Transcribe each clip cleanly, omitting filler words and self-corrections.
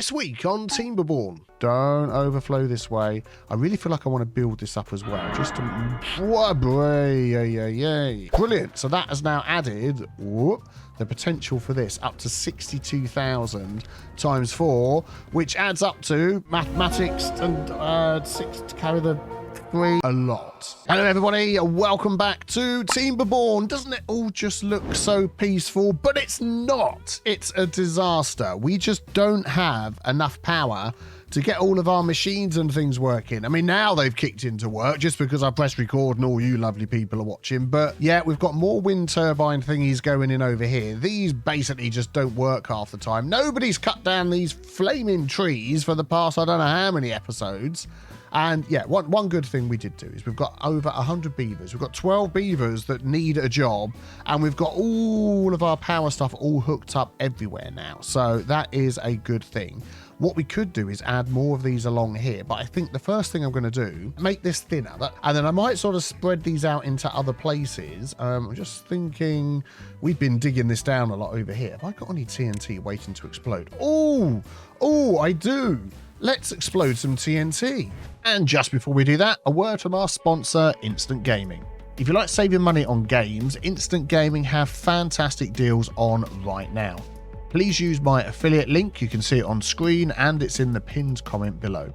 This week on Timberborn, don't overflow this way. I really feel like I want to build this up as well, just to... Brilliant. So that has now added the potential for this up to 62,000 times 4, which adds up to mathematics and 6 to carry the 3 a lot. Hello everybody, welcome back to Timberborn. Doesn't it all just look so peaceful? But it's not. It's a disaster. We just don't have enough power to get all of our machines and things working. I mean, now they've kicked into work just because I press record and all you lovely people are watching. But yeah, we've got more wind turbine thingies going in over here. These basically just don't work half the time. Nobody's cut down these flaming trees for the past, I don't know how many episodes. And yeah, one good thing we did do is we've got over 100 beavers. We've got 12 beavers that need a job, and we've got all of our power stuff all hooked up everywhere now. So that is a good thing. What we could do is add more of these along here, but I think the first thing I'm going to do, make this thinner, and then I might sort of spread these out into other places. I'm just thinking, we've been digging this down a lot over here. Have I got any TNT waiting to explode? Oh, I do. Let's explode some TNT. And just before we do that, a word from our sponsor, Instant Gaming. If you like saving money on games, Instant Gaming have fantastic deals on right now. Please use my affiliate link. You can see it on screen and it's in the pinned comment below.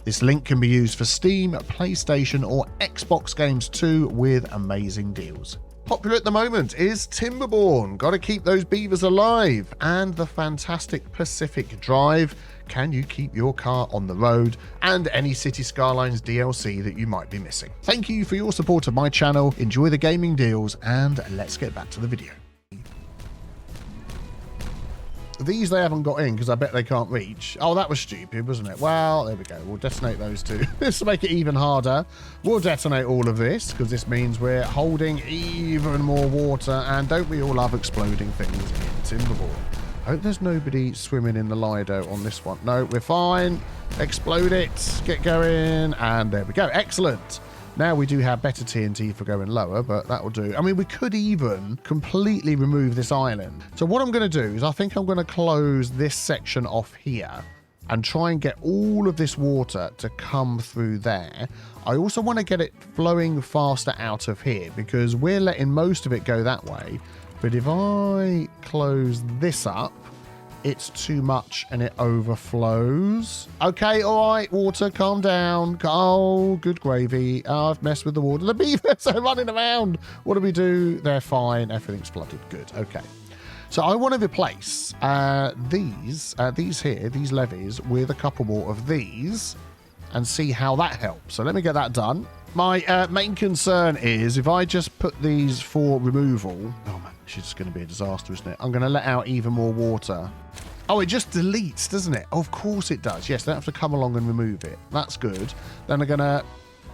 This link can be used for Steam, PlayStation or Xbox games too, with amazing deals. Popular at the moment is Timberborn. Got to keep those beavers alive. And the fantastic Pacific Drive. Can you keep your car on the road? And any City Skylines DLC that you might be missing. Thank you for your support of my channel. Enjoy the gaming deals and let's get back to the video. These they haven't got in because I bet they can't reach. Oh, that was stupid, wasn't it? Well, there we go. We'll detonate those two. This will make it even harder. We'll detonate all of this because this means we're holding even more water. And don't we all love exploding things in Timberborn? I hope there's nobody swimming in the Lido on this one. No, we're fine. Explode it. Get going. And there we go. Excellent. Now we do have better TNT for going lower, but that will do. I mean, we could even completely remove this island. So what I'm going to do is I think I'm going to close this section off here and try and get all of this water to come through there. I also want to get it flowing faster out of here because we're letting most of it go that way. But if I close this up, it's too much and it overflows. Okay, all right, water, calm down. Oh, good gravy. Oh, I've messed with the water. The beavers are running around. What do we do? They're fine. Everything's flooded. Good. Okay. So I want to replace these levees with a couple more of these and see how that helps. So let me get that done. My main concern is if I just put these for removal. Oh, man, this is just going to be a disaster, isn't it? I'm going to let out even more water. Oh, it just deletes, doesn't it? Oh, of course it does. Yes, they don't have to come along and remove it. That's good. Then I'm going to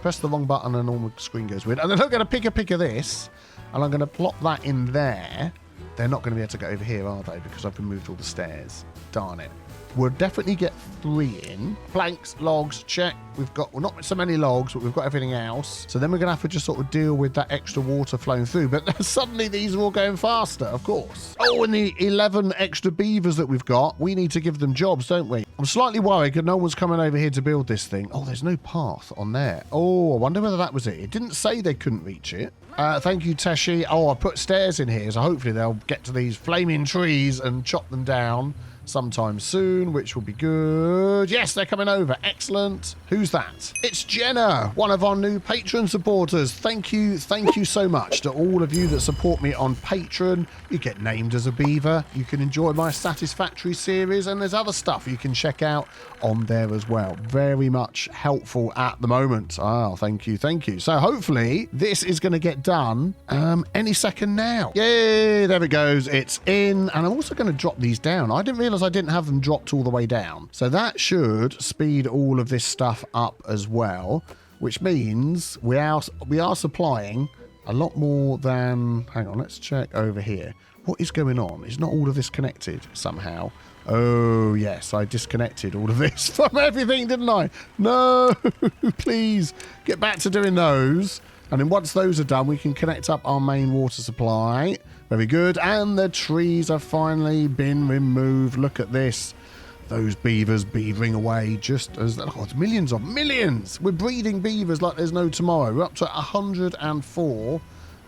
press the wrong button and all the screen goes weird. And then I'm going to pick a pick of this and I'm going to plop that in there. They're not going to be able to go over here, are they? Because I've removed all the stairs. Darn it. We'll definitely get 3 in. Planks, logs, check. We've got, well, not so many logs, but we've got everything else. So then we're going to have to just sort of deal with that extra water flowing through. But suddenly these are all going faster, of course. Oh, and the 11 extra beavers that we've got, we need to give them jobs, don't we? I'm slightly worried because no one's coming over here to build this thing. Oh, there's no path on there. Oh, I wonder whether that was it. It didn't say they couldn't reach it. Thank you, Teshi. Oh, I put stairs in here, so hopefully they'll get to these flaming trees and chop them down sometime soon, which will be good. Yes, they're coming over. Excellent. Who's that? It's Jenna, one of our new Patreon supporters. Thank you so much to all of you that support me on Patreon. You get named as a beaver. You can enjoy my Satisfactory series, and there's other stuff you can check out on there as well. Very much helpful at the moment. Oh, thank you. So hopefully this is going to get done any second now. Yay, there it goes. It's in. And I'm also going to drop these down. I didn't realize I didn't have them dropped all the way down. So that should speed all of this stuff up as well, which means we are supplying a lot more than... Hang on, let's check over here. What is going on? Is not all of this connected somehow? Oh, yes, I disconnected all of this from everything, didn't I? No, please get back to doing those. And then once those are done, we can connect up our main water supply. Very good. And the trees have finally been removed. Look at this. Those beavers beavering away just as... Oh, it's millions of millions. We're breeding beavers like there's no tomorrow. We're up to 104.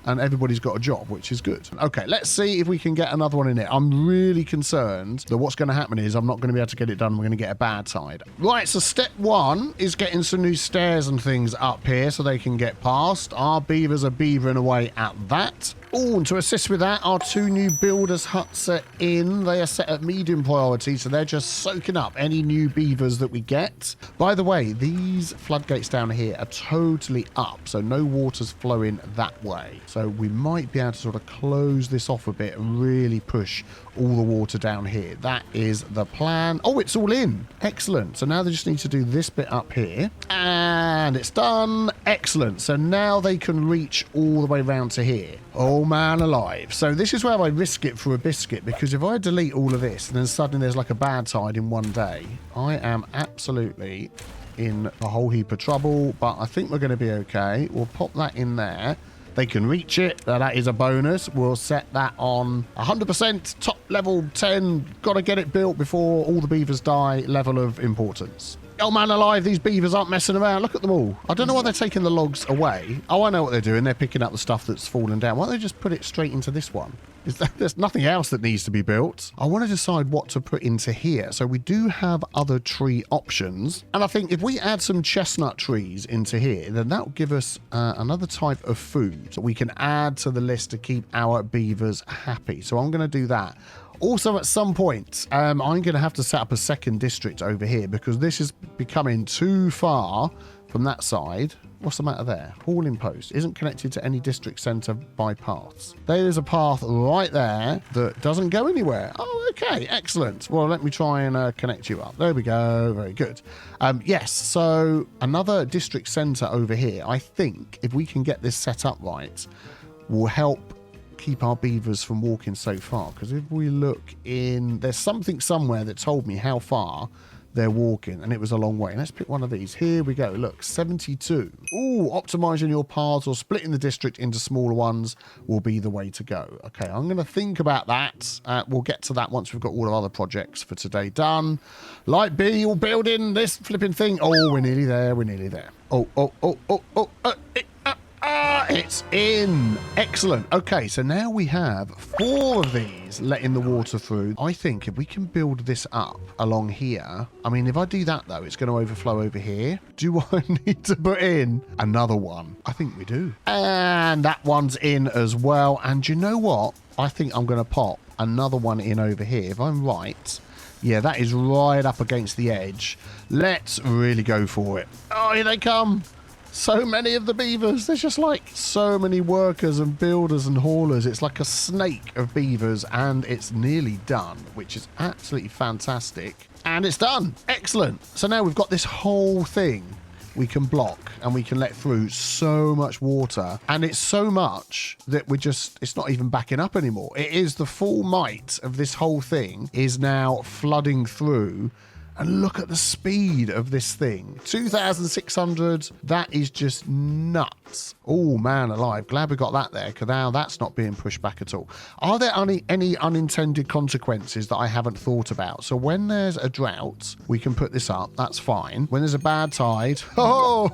And everybody's got a job, which is good. Okay, let's see if we can get another one in there. I'm really concerned that what's going to happen is I'm not going to be able to get it done. We're going to get a bad tide. Right, so step one is getting some new stairs and things up here so they can get past. Our beavers are beavering away at that. Oh, and to assist with that, our 2 new builders' huts are in. They are set at medium priority, so they're just soaking up any new beavers that we get. By the way, these floodgates down here are totally up, so no water's flowing that way. So we might be able to sort of close this off a bit and really push all the water down here. That is the plan. Oh, it's all in. Excellent. So now they just need to do this bit up here. And it's done. Excellent. So now they can reach all the way around to here. Oh, man alive. So this is where I risk it for a biscuit, because if I delete all of this and then suddenly there's like a bad tide in one day, I am absolutely in a whole heap of trouble. But I think we're going to be okay. We'll pop that in there. They can reach it. That is a bonus. We'll set that on 100% top level 10. Got to get it built before all the beavers die level of importance. Oh, man alive, these beavers aren't messing around. Look at them all. I don't know why they're taking the logs away. Oh, I know what they're doing. They're picking up the stuff that's fallen down. Why don't they just put it straight into this one? There's nothing else that needs to be built. I want to decide what to put into here. So we do have other tree options. And I think if we add some chestnut trees into here, then that will give us another type of food that we can add to the list to keep our beavers happy. So I'm going to do that. Also, at some point, I'm going to have to set up a second district over here because this is becoming too far from that side. What's the matter there? Hauling post isn't connected to any district centre by paths. There is a path right there that doesn't go anywhere. Oh, okay. Excellent. Well, let me try and connect you up. There we go. Very good. Yes. So another district centre over here. I think if we can get this set up right, will help keep our beavers from walking so far. Because if we look in, there's something somewhere that told me how far they're walking, and it was a long way. Let's pick one of these. Here we go. Look, 72. Ooh, optimizing your paths or splitting the district into smaller ones will be the way to go. Okay, I'm going to think about that. We'll get to that once we've got all of other projects for today done. Light B, all building this flipping thing. Oh, we're nearly there. We're nearly there. It's in. Excellent. Okay, so now we have 4 of these letting the water through. I think if we can build this up along here, I mean, if I do that, though, it's going to overflow over here. Do I need to put in another one? I think we do. And that one's in as well. And you know what? I think I'm going to pop another one in over here. If I'm right... Yeah, that is right up against the edge. Let's really go for it. Oh, here they come. So many of the beavers. There's just like so many workers and builders and haulers. It's like a snake of beavers, and it's nearly done, which is absolutely fantastic. And it's done. Excellent. So now we've got this whole thing we can block and we can let through so much water. And it's so much that it's not even backing up anymore. It is the full might of this whole thing is now flooding through. And look at the speed of this thing. 2,600. That is just nuts. Oh, man alive. Glad we got that there, because now that's not being pushed back at all. Are there any unintended consequences that I haven't thought about? So when there's a drought, we can put this up. That's fine. When there's a bad tide... Oh!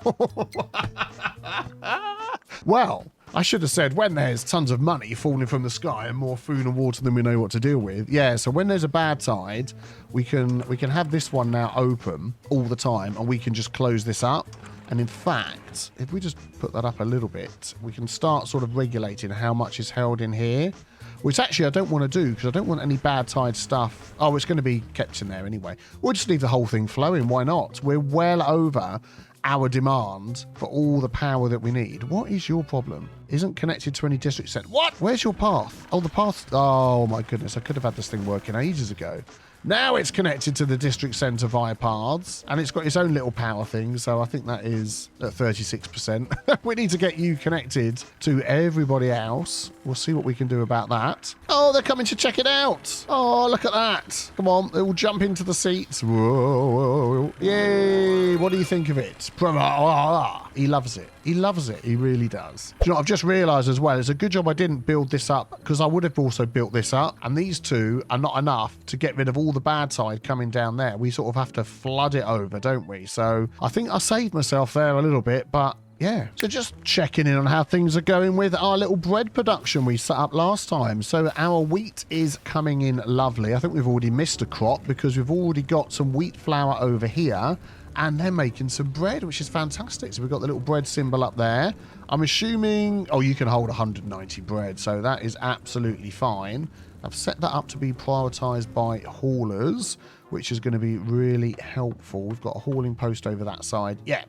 Well... I should have said when there's tons of money falling from the sky and more food and water than we know what to deal with. Yeah, so when there's a bad tide, we can have this one now open all the time, and we can just close this up. And in fact, if we just put that up a little bit, we can start sort of regulating how much is held in here, which actually I don't want to do because I don't want any bad tide stuff. Oh, it's going to be kept in there anyway. We'll just leave the whole thing flowing. Why not? We're well over our demand for all the power that we need. What is your problem? Isn't connected to any district set. What? Where's your path? Oh, the path. Oh my goodness. I could have had this thing working ages ago. Now it's connected to the district centre via paths, and it's got its own little power thing, so I think that is at 36%. We need to get you connected to everybody else. We'll see what we can do about that. Oh, they're coming to check it out. Oh, look at that. Come on, they all jump into the seats. Whoa. Yay. What do you think of it? He loves it. He loves it. He really does. Do you know, I've just realised as well, it's a good job I didn't build this up, because I would have also built this up, and these two are not enough to get rid of all the bad tide coming down there, we sort of have to flood it over, don't we? So I think I saved myself there a little bit, but yeah. So just checking in on how things are going with our little bread production we set up last time. So our wheat is coming in lovely. I think we've already missed a crop because we've already got some wheat flour over here. And they're making some bread, which is fantastic. So we've got the little bread symbol up there. I'm assuming, oh, you can hold 190 bread. So that is absolutely fine. I've set that up to be prioritized by haulers, which is going to be really helpful. We've got a hauling post over that side. Yeah.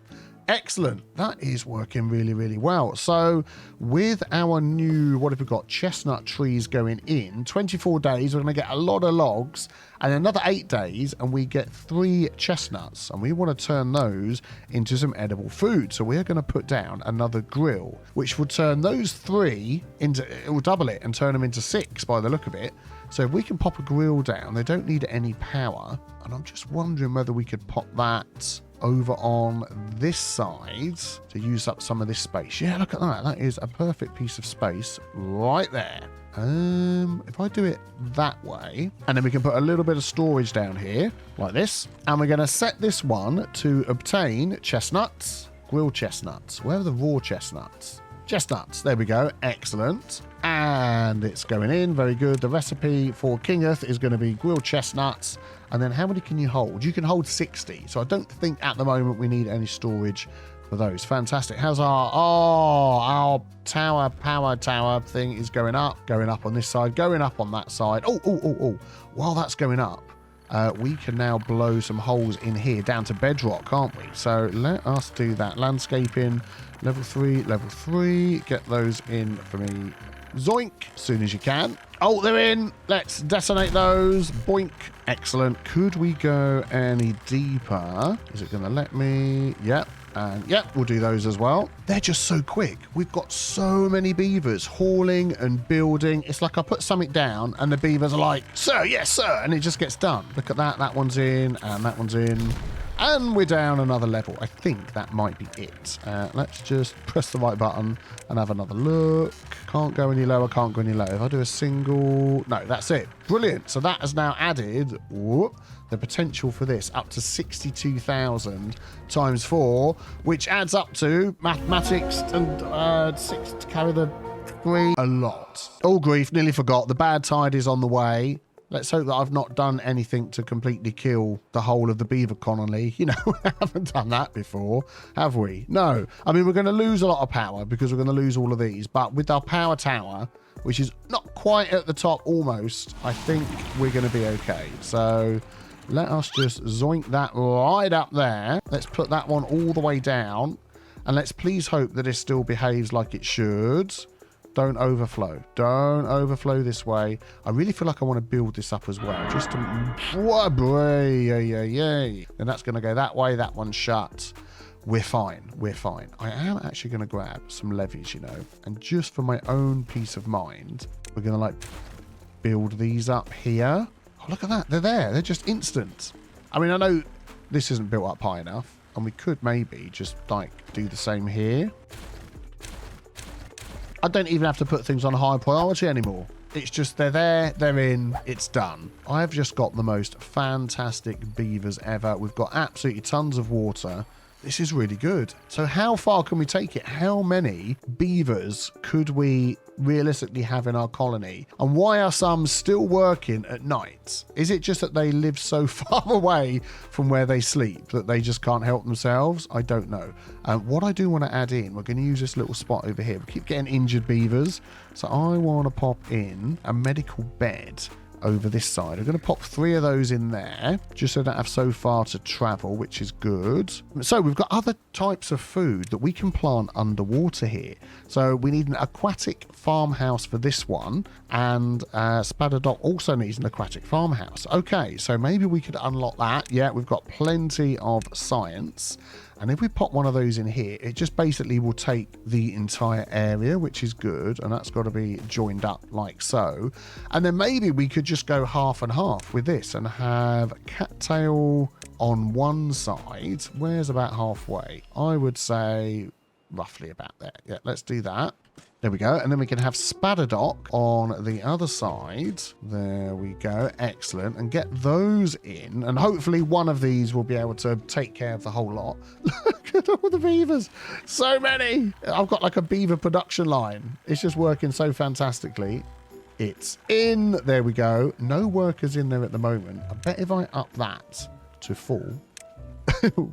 Excellent. That is working really, really well. So with our new, what have we got? Chestnut trees going in, 24 days, we're going to get a lot of logs, and another 8 days, and we get 3 chestnuts, and we want to turn those into some edible food. So we're going to put down another grill, which will turn those 3 into, it will double it and turn them into 6 by the look of it. So if we can pop a grill down, they don't need any power. And I'm just wondering whether we could pop that over on this side to use up some of this space. Yeah, look at that. That is a perfect piece of space right there. If I do it that way, and then we can put a little bit of storage down here like this, and we're going to set this one to obtain chestnuts, grilled chestnuts. Where are the raw chestnuts? Chestnuts. There we go. Excellent. And it's going in. Very good. The recipe for Kingeth is going to be grilled chestnuts. And then how many can you hold? You can hold 60. So I don't think at the moment we need any storage for those. Fantastic. How's our power tower thing is going up on this side, going up on that side. Oh. While that's going up, we can now blow some holes in here down to bedrock, can't we? So let us do that. Landscaping, level 3. Get those in for me. Zoink, as soon as you can. Oh, they're in. Let's detonate those. Boink. Excellent. Could we go any deeper? Is it going to let me? Yep. And yep, we'll do those as well. They're just so quick. We've got so many beavers hauling and building. It's like I put something down and the beavers are like, sir, yes, sir. And it just gets done. Look at that. That one's in and that one's in. And we're down another level. I think that might be it. Let's just press the right button and have another look. Can't go any lower, can't go any lower. If I do a single... No, that's it. Brilliant. So that has now added the potential for this up to 62,000 times 4, which adds up to mathematics and 6 to carry the 3. A lot. Oh, grief. Nearly forgot. The bad tide is on the way. Let's hope that I've not done anything to completely kill the whole of the beaver colony. You know, we haven't done that before, have we? No. I mean, we're going to lose a lot of power because we're going to lose all of these. But with our power tower, which is not quite at the top almost, I think we're going to be okay. So let us just zoink that right up there. Let's put that one all the way down. And let's please hope that it still behaves like it should. Don't overflow. Don't overflow this way. I really feel like I want to build this up as well. Just to... Yay. And that's going to go that way. That one's shut. We're fine. We're fine. I am actually going to grab some levies, you know. And just for my own peace of mind, we're going to, like, build these up here. Oh, look at that. They're there. They're just instant. I mean, I know this isn't built up high enough. And we could maybe just, like, do the same here. I don't even have to put things on high priority anymore. It's just they're there, they're in, it's done. I've just got the most fantastic beavers ever. We've got absolutely tons of water. This is really good. So how far can we take it? How many beavers could we realistically have in our colony? And why are some still working at night? Is it just that they live so far away from where they sleep that they just can't help themselves? I don't know. What I do want to add in, we're going to use this little spot over here. We keep getting injured beavers. So I want to pop in a medical bed over this side. I'm going to pop 3 of those in there just so I don't have so far to travel, which is good. So we've got other types of food that we can plant underwater here. So we need an aquatic farmhouse for this one, and Spadadoc also needs an aquatic farmhouse. Okay, so maybe we could unlock that. Yeah, we've got plenty of science. And if we pop one of those in here, it just basically will take the entire area, which is good. And that's got to be joined up like so. And then maybe we could just go half and half with this and have cattail on one side. Where's about halfway? I would say roughly about there. Yeah, let's do that. There we go. And then we can have Spadadock on the other side. There we go. Excellent. And get those in. And hopefully one of these will be able to take care of the whole lot. Look at all the beavers. So many. I've got like a beaver production line. It's just working so fantastically. It's in. There we go. No workers in there at the moment. I bet if I up that to full,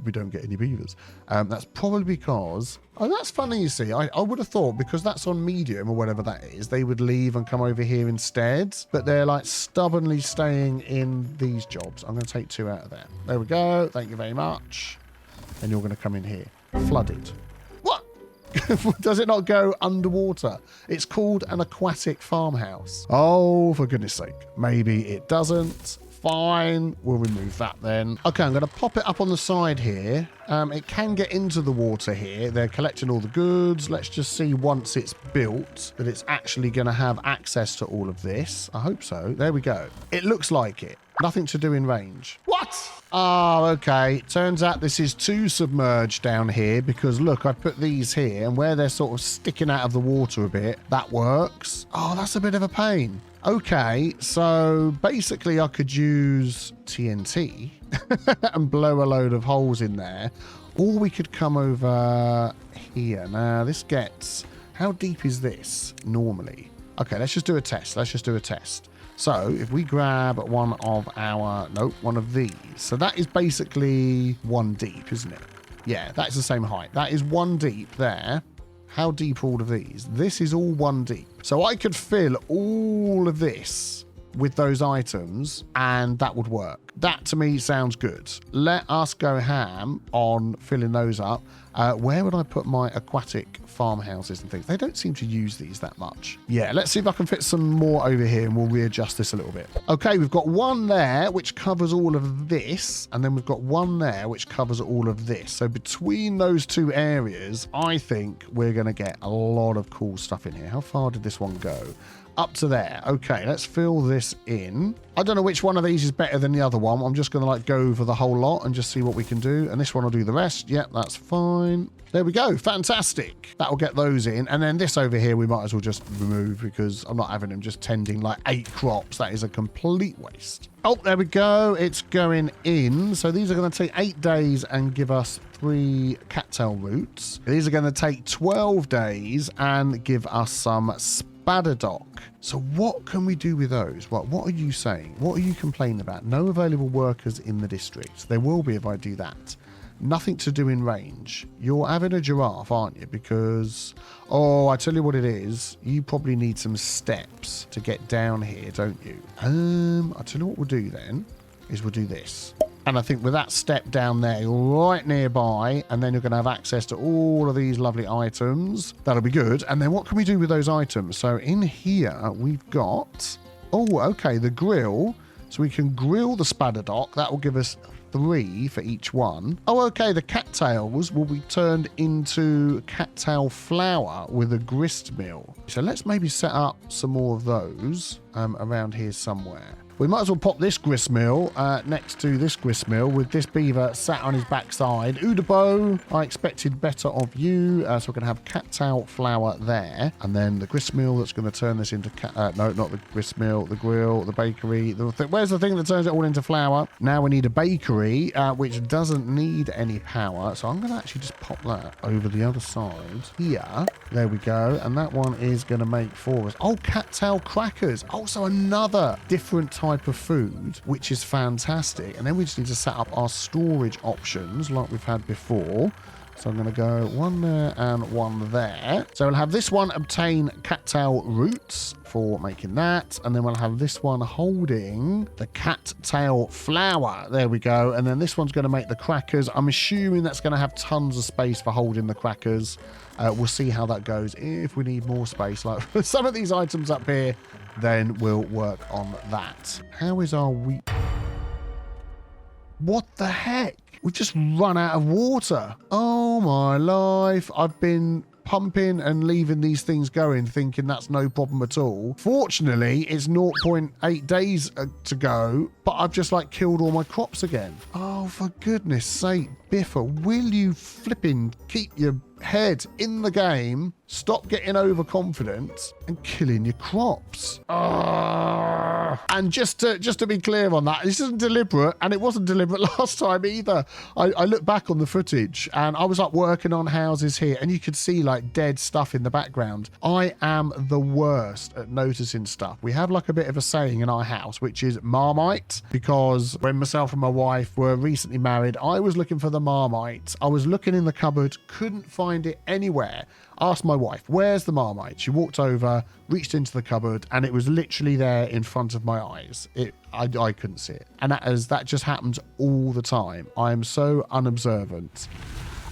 we don't get any beavers. That's probably because... Oh, that's funny, you see. I would have thought because that's on medium or whatever that is, they would leave and come over here instead. But they're like stubbornly staying in these jobs. I'm going to take 2 out of there. There we go. Thank you very much. And you're going to come in here. Flooded. What? Does it not go underwater? It's called an aquatic farmhouse. Oh, for goodness sake. Maybe it doesn't. Fine, we'll remove that then. Okay, I'm going to pop it up on the side here. It can get into the water here. They're collecting all the goods. Let's just see once it's built that it's actually going to have access to all of this. I hope so. There we go. It looks like it. Nothing to do in range. What? Oh, okay. Turns out this is too submerged down here because look, I put these here and where they're sort of sticking out of the water a bit, that works. Oh, that's a bit of a pain. Okay, so basically I could use TNT and blow a load of holes in there. Or we could come over here. Now, this gets... How deep is this normally? Okay, let's just do a test. Let's just do a test. So if we grab one of our... Nope, one of these. So that is basically 1 deep, isn't it? Yeah, that's the same height. That is 1 deep there. How deep are all of these? This is all 1 deep. So I could fill all of this with those items and that would work. That to me sounds good. Let us go ham on filling those up. Where would I put my aquatic farmhouses and things? They don't seem to use these that much. Yeah, let's see if I can fit some more over here and we'll readjust this a little bit. Okay, we've got 1 there which covers all of this, and then we've got 1 there which covers all of this. So between those 2 areas, I think we're going to get a lot of cool stuff in here. How far did this one go? Up to there. Okay, let's fill this in. I don't know which one of these is better than the other one. I'm just going to like go over the whole lot and just see what we can do. And this one will do the rest. Yep, that's fine. There we go. Fantastic. That'll get those in. And then this over here, we might as well just remove because I'm not having them just tending like 8 crops. That is a complete waste. Oh, there we go. It's going in. So these are going to take 8 days and give us 3 cattail roots. These are going to take 12 days and give us some Spadadock. So what can we do with those? What are you saying? What are you complaining about? No available workers in the district. There will be if I do that. Nothing to do in range. You're having a giraffe, aren't you? Because, oh, I tell you what it is. You probably need some steps to get down here, don't you? I tell you what we'll do then is we'll do this. And I think with that step down there, right nearby, and then you're going to have access to all of these lovely items. That'll be good. And then what can we do with those items? So in here, we've got... Oh, okay, the grill. So we can grill the Spadadock. That will give us 3 for each one. Oh, okay, the cattails will be turned into cattail flour with a grist mill. So let's maybe set up some more of those around here somewhere. We might as well pop this grist mill next to this grist mill with this beaver sat on his backside. Udabo, I expected better of you. So we're going to have cattail flour there. And then the grist mill that's going to turn this into... no, not the grist mill, the grill, the bakery. Where's the thing that turns it all into flour? Now we need a bakery, which doesn't need any power. So I'm going to actually just pop that over the other side here. There we go. And that one is going to make for us. Oh, cattail crackers. Also another different type of food, which is fantastic. And then we just need to set up our storage options like we've had before. So I'm going to go 1 there and 1 there. So we'll have this one obtain cattail roots for making that. And then we'll have this one holding the cattail flour. There we go. And then this one's going to make the crackers. I'm assuming that's going to have tons of space for holding the crackers. We'll see how that goes. If we need more space, like some of these items up here, then we'll work on that. How is our wheat? What the heck? We've just run out of water. Oh my life. I've been pumping and leaving these things going, thinking that's no problem at all. Fortunately, it's 0.8 days to go, but I've just like killed all my crops again. Oh, for goodness sake, Biffa, will you flipping keep your head in the game, stop getting overconfident and killing your crops. And just to be clear on that, this isn't deliberate, and it wasn't deliberate last time either. I look back on the footage and I was like working on houses here, and you could see like dead stuff in the background. I am the worst at noticing stuff. We have like a bit of a saying in our house, which is Marmite, because when myself and my wife were recently married, I was looking for the Marmite. I was looking in the cupboard, couldn't find it anywhere. Asked my wife, where's the Marmite? She walked over, reached into the cupboard, and it was literally there in front of my eyes. I couldn't see it. And that just happens all the time. I am so unobservant.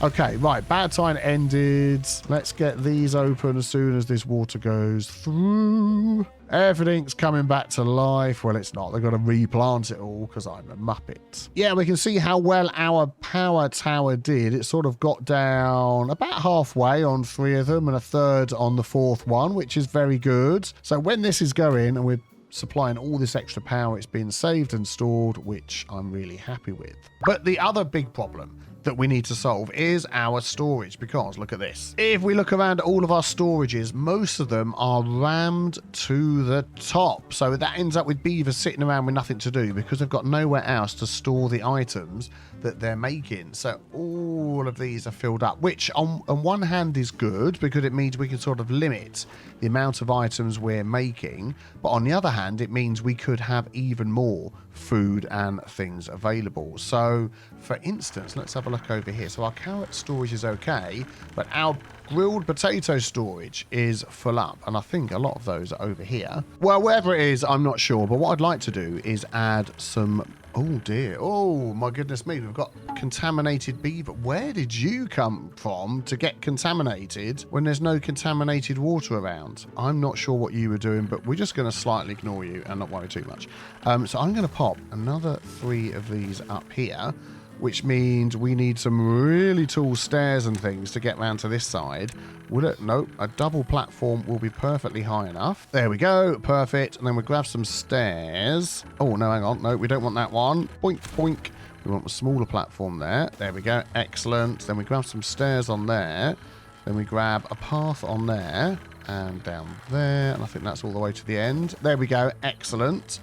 Okay, right, bad time ended. Let's get these open as soon as this water goes through. Everything's coming back to life. Well, it's not. They've got to replant it all because I'm a muppet. Yeah, we can see how well our power tower did. It sort of got down about halfway on 3 of them and a third on the 4th one, which is very good. So when this is going and we're supplying all this extra power, it's being saved and stored, which I'm really happy with. But the other big problem that we need to solve is our storage, because look at this. If we look around at all of our storages, most of them are rammed to the top. So that ends up with beavers sitting around with nothing to do because they've got nowhere else to store the items that they're making. So all of these are filled up, which on one hand is good because it means we can sort of limit the amount of items we're making. But on the other hand, it means we could have even more food and things available. So for instance, let's have a look over here. So our carrot storage is okay, but our grilled potato storage is full up, and I think a lot of those are over here. Well, wherever it is, I'm not sure, but what I'd like to do is add some... Oh dear, oh my goodness me, we've got contaminated beaver. Where did you come from to get contaminated when there's no contaminated water around? I'm not sure what you were doing, but we're just going to slightly ignore you and not worry too much. So I'm going to pop another 3 of these up here, which means we need some really tall stairs and things to get round to this side. Would it? Nope. A double platform will be perfectly high enough. There we go. Perfect. And then we grab some stairs. Oh, no, hang on. No, we don't want that one. Boink, boink. We want a smaller platform there. There we go. Excellent. Then we grab some stairs on there. Then we grab a path on there and down there. And I think that's all the way to the end. There we go. Excellent.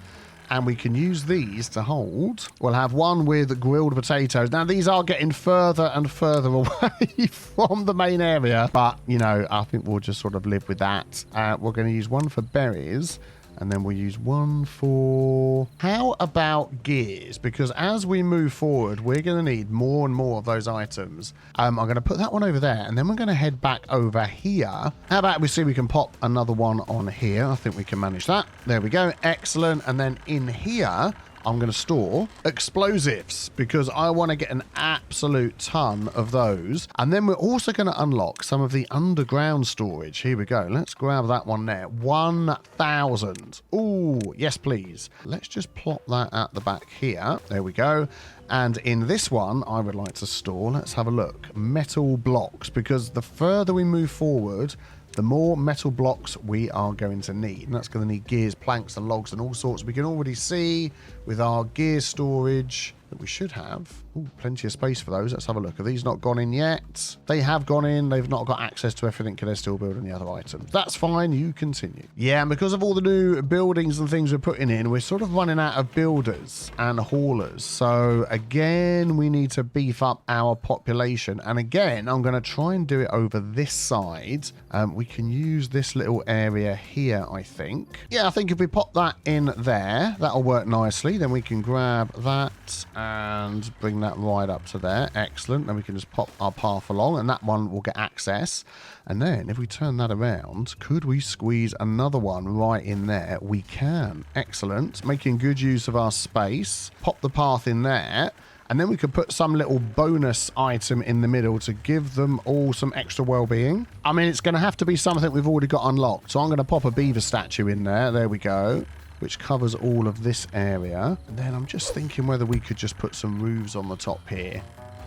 And we can use these to hold. We'll have one with grilled potatoes. Now, these are getting further and further away from the main area. But, you know, I think we'll just sort of live with that. We're going to use one for berries. And then we'll use one for... How about gears? Because as we move forward, we're going to need more and more of those items. I'm going to put that one over there. And then we're going to head back over here. How about we see we can pop another one on here? I think we can manage that. There we go. Excellent. And then in here... I'm going to store explosives because I want to get an absolute ton of those. And then we're also going to unlock some of the underground storage. Here we go. Let's grab that one there. 1,000. Ooh, yes, please. Let's just plop that at the back here. There we go. And in this one, I would like to store, let's have a look, metal blocks, because the further we move forward, the more metal blocks we are going to need. And that's going to need gears, planks, and logs, and all sorts. We can already see with our gear storage that we should have plenty of space for those. Let's have a look. Are these not gone in yet? They have gone in. They've not got access to everything because they're still building the other items. That's fine. You continue. Yeah, and because of all the new buildings and things we're putting in, we're sort of running out of builders and haulers. So again, we need to beef up our population. And again, I'm going to try and do it over this side. We can use this little area here, I think. Yeah, I think if we pop that in there, that'll work nicely. Then we can grab that and bring that right up to there. Excellent. Then we can just pop our path along and that one will get access. And then if we turn that around, could we squeeze another one right in there? We can. Excellent. Making good use of our space. Pop the path in there. And then we could put some little bonus item in the middle to give them all some extra well-being. I mean, it's going to have to be something we've already got unlocked. So I'm going to pop a beaver statue in there. There we go. Which covers all of this area. And then I'm just thinking whether we could just put some roofs on the top here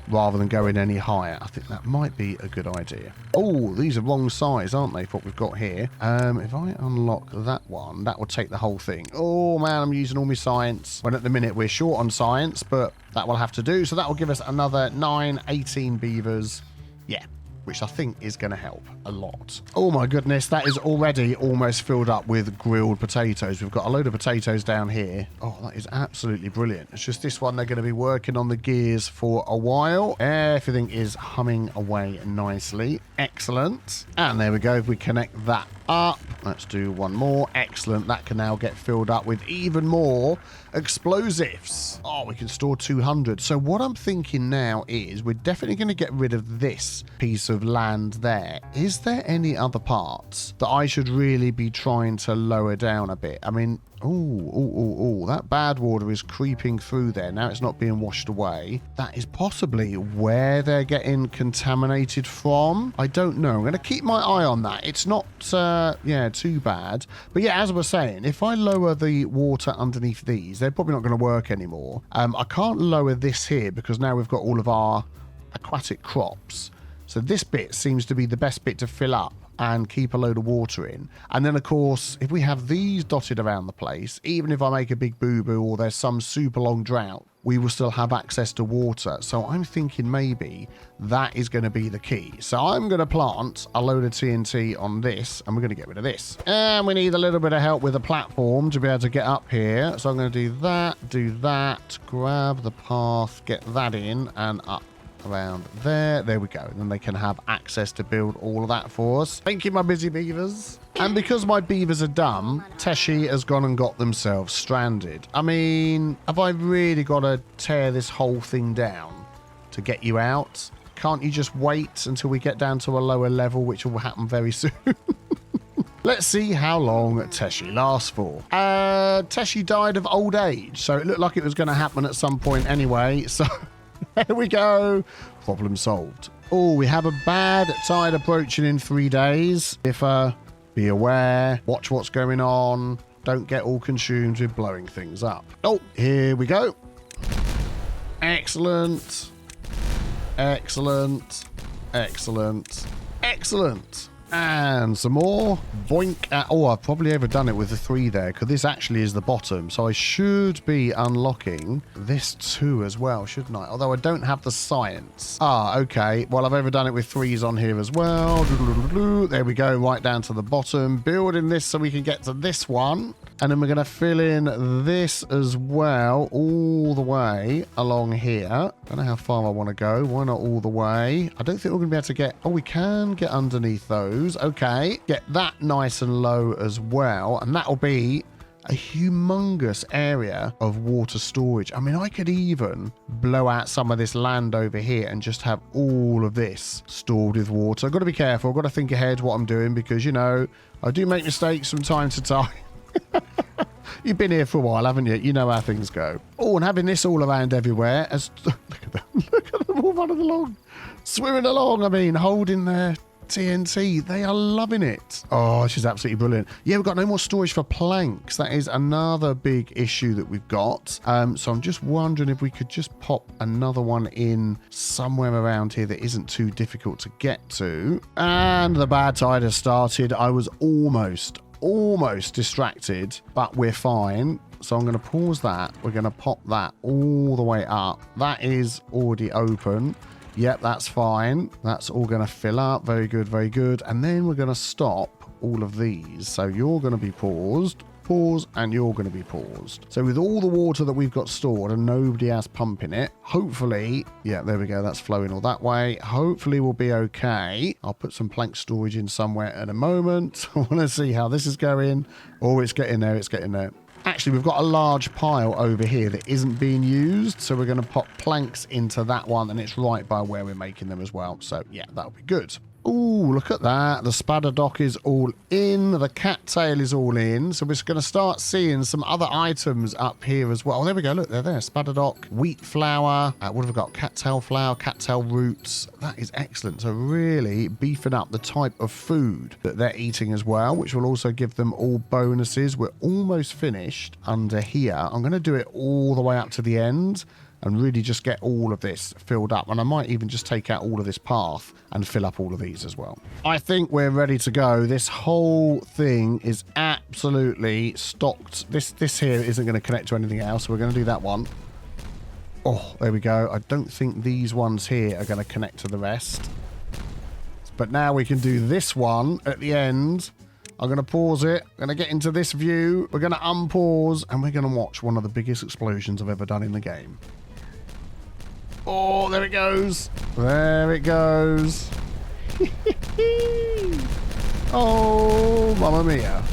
rather than going any higher. I think that might be a good idea. Oh, these are wrong size, aren't they, for what we've got here? If I unlock that one, that will take the whole thing. Oh, man, I'm using all my science. When at the minute we're short on science, but that will have to do. So that will give us another 18 beavers. Yeah. which I think is going to help a lot. Oh my goodness, that is already almost filled up with grilled potatoes. We've got a load of potatoes down here. Oh, that is absolutely brilliant. It's just this one they're going to be working on the gears for a while. Everything is humming away nicely. Excellent. And there we go. If we connect that up, let's do one more. Excellent. That can now get filled up with even more explosives. Oh, we can store 200. So what I'm thinking now is we're definitely going to get rid of this piece of land there. Is there any other parts that I should really be trying to lower down a bit? I mean, oh, that bad water is creeping through there. Now it's not being washed away. That is possibly where they're getting contaminated from. I don't know. I'm going to keep my eye on that. It's not, too bad. But yeah, as I was saying, if I lower the water underneath these, they're probably not going to work anymore. I can't lower this here because now we've got all of our aquatic crops. So this bit seems to be the best bit to fill up and keep a load of water in. And then, of course, if we have these dotted around the place, even if I make a big boo-boo or there's some super long drought, we will still have access to water. So I'm thinking maybe that is going to be the key. So I'm going to plant a load of TNT on this, and we're going to get rid of this. And we need a little bit of help with the platform to be able to get up here. So I'm going to do that, grab the path, get that in, and up around there. There we go. And then they can have access to build all of that for us. Thank you, my busy beavers. And because my beavers are dumb, Teshi has gone and got themselves stranded. I mean, have I really got to tear this whole thing down to get you out? Can't you just wait until we get down to a lower level, which will happen very soon? Let's see how long Teshi lasts for. Teshi died of old age, so it looked like it was going to happen at some point anyway. So there we go. Problem solved. Oh, we have a bad tide approaching in 3 days. Be aware. Watch what's going on. Don't get all consumed with blowing things up. Oh, here we go. Excellent. Excellent. Excellent. Excellent. And some more. Boink. Oh, I've probably overdone it with the 3 there, because this actually is the bottom. So I should be unlocking this 2 as well, shouldn't I? Although I don't have the science. Ah, okay. Well, I've overdone it with 3s on here as well. There we go, right down to the bottom. Building this so we can get to this one. And then we're going to fill in this as well, all the way along here. Don't know how far I want to go. Why not all the way? I don't think we're going to be able to get... Oh, we can get underneath those. Okay. Get that nice and low as well. And that'll be a humongous area of water storage. I mean, I could even blow out some of this land over here and just have all of this stored with water. I've got to be careful. I've got to think ahead what I'm doing because, you know, I do make mistakes from time to time. You've been here for a while, haven't you? You know how things go. Oh, and having this all around everywhere. Look at them. Look at them all running along. Swimming along, I mean, holding their TNT. They are loving it. Oh, she's absolutely brilliant. Yeah, we've got no more storage for planks. That is another big issue that we've got. So I'm just wondering if we could just pop another one in somewhere around here that isn't too difficult to get to. And the bad tide has started. I was almost distracted, but we're fine. So I'm going to pause that. We're going to pop that all the way up. That is already open. Yep, that's fine. That's all going to fill up. Very good, very good. And then we're going to stop all of these. So you're going to be paused, pause, and you're going to be paused. So with all the water that we've got stored and nobody else pumping it, hopefully, yeah, there we go. That's flowing all that way. Hopefully we'll be okay. I'll put some plank storage in somewhere in a moment. I want to see how this is going. Oh, it's getting there. It's getting there. Actually, we've got a large pile over here that isn't being used. So we're going to pop planks into that one, and it's right by where we're making them as well. So yeah, that'll be good. Ooh, look at that. The spadder dock is all in. The cattail is all in. So we're just going to start seeing some other items up here as well. Oh, there we go. Look, they're there. Spadder dock, wheat flour. What have we got? Cattail flour, cattail roots. That is excellent. So really beefing up the type of food that they're eating as well, which will also give them all bonuses. We're almost finished under here. I'm going to do it all the way up to the end and really just get all of this filled up. And I might even just take out all of this path and fill up all of these as well. I think we're ready to go. This whole thing is absolutely stocked. This here isn't going to connect to anything else. We're going to do that one. Oh, there we go. I don't think these ones here are going to connect to the rest. But now we can do this one at the end. I'm going to pause it. I'm going to get into this view. We're going to unpause, and we're going to watch one of the biggest explosions I've ever done in the game. Oh, there it goes. There it goes. Oh, mamma mia.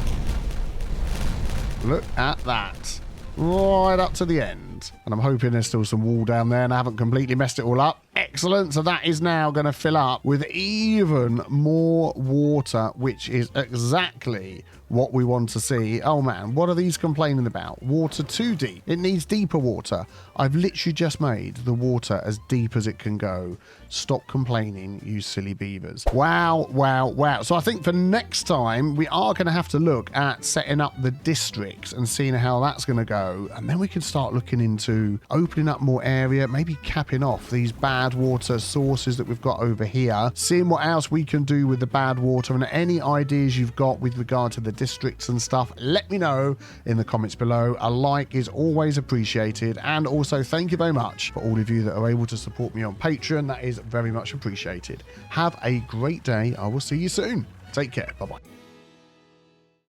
Look at that. Right up to the end. And I'm hoping there's still some wall down there and I haven't completely messed it all up. Excellent. So that is now going to fill up with even more water, which is exactly what we want to see. Oh man, what are these complaining about? Water too deep. It needs deeper water. I've literally just made the water as deep as it can go. Stop complaining, you silly beavers. Wow, wow, wow. So I think for next time, we are going to have to look at setting up the districts and seeing how that's going to go. And then we can start looking into opening up more area, maybe capping off these bad water sources that we've got over here, seeing what else we can do with the bad water, and any ideas you've got with regard to the districts and stuff, let me know in the comments below. A like is always appreciated, and also thank you very much for all of you that are able to support me on Patreon. That is very much appreciated. Have a great day. I will see you soon. Take care. Bye bye.